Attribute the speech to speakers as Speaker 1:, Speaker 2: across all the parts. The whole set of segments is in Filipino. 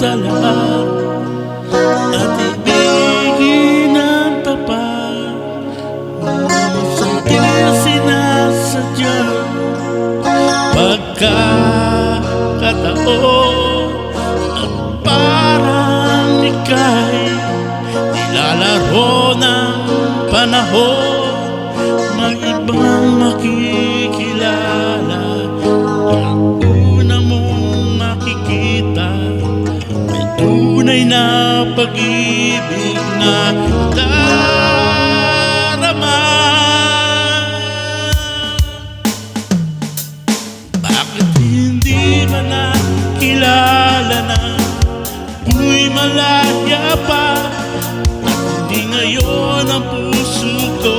Speaker 1: sa lahat at ibigin ang tapat. Minsan di sinasadya, pagkakataon at parang ika'y nilalaro ng panahon. May ibang makikilala, ang una mong makikita ay tunay na pag-ibig na darama. Bakit hindi ba nakilala na ako'y malaya pa, at hindi ngayon ang puso ko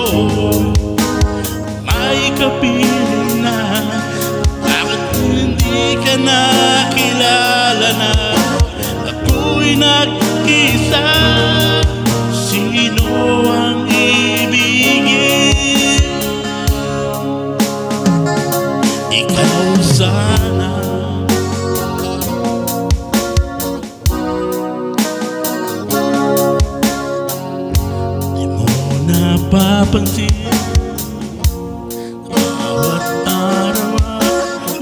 Speaker 1: may kapiling na? Bakit hindi ka nakilala na ako'y nag-isa? Sino ang ibigin? Ikaw sana. Di mo napapansin bawat araw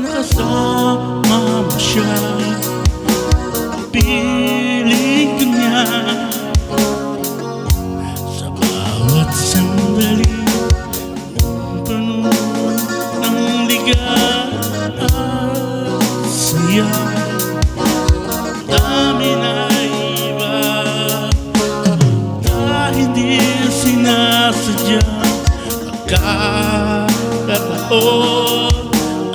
Speaker 1: nakasama mo siya, piling ka niya sa bawat sandali ng panahon ng ligaya at saya. Dami na iba na hindi sinasadya, pagkakataon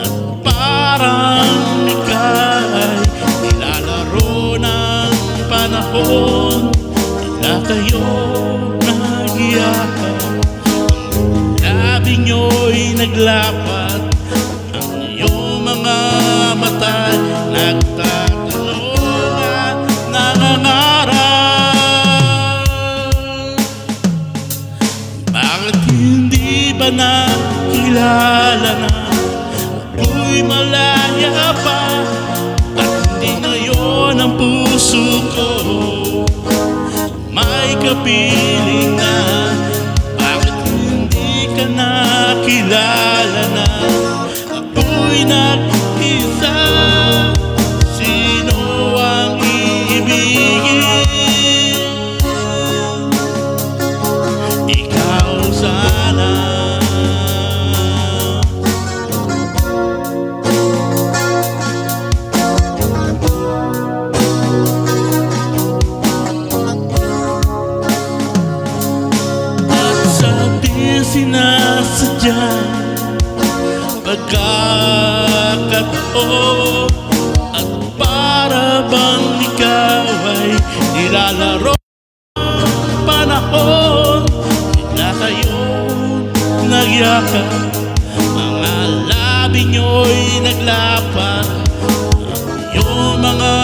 Speaker 1: at parang ika'y nilalaro ng panahon. Tila kayo nag-iyakan, ang labi nyo'y naglapat, ang iyong mga mata'y nagtatanong at nangangarap. Bakit hindi ba nakilala na ako'y malaya pa, at hindi ngayon ang puso ko may kapiling na? Bakit hindi ka nakilala na ako'y nag-isa? Sino ang ibigin? Ikaw sana. Sinasadya, pagkakataon at para bang ikaw ay nilalaro ng panahon. Tila kayong nagyakap, mga labi nyo'y naglapat, ang iyong mga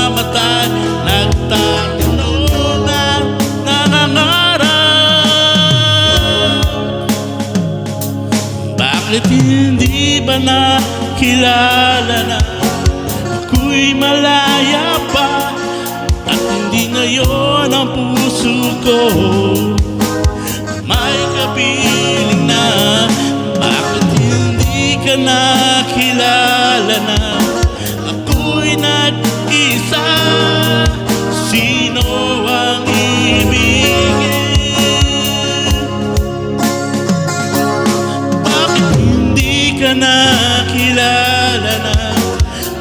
Speaker 1: mata nagtatanong at nangangarap. Bakit hindi ba nakilala na ako'y malaya pa, at hindi ngayon ang puso ko may kapiling na? Bakit hindi ka nakilala na ako'y nag-isa? Sino ang ibigin? Nakilala na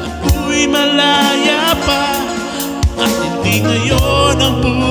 Speaker 1: ako'y malaya pa, at hindi ngayon ang puso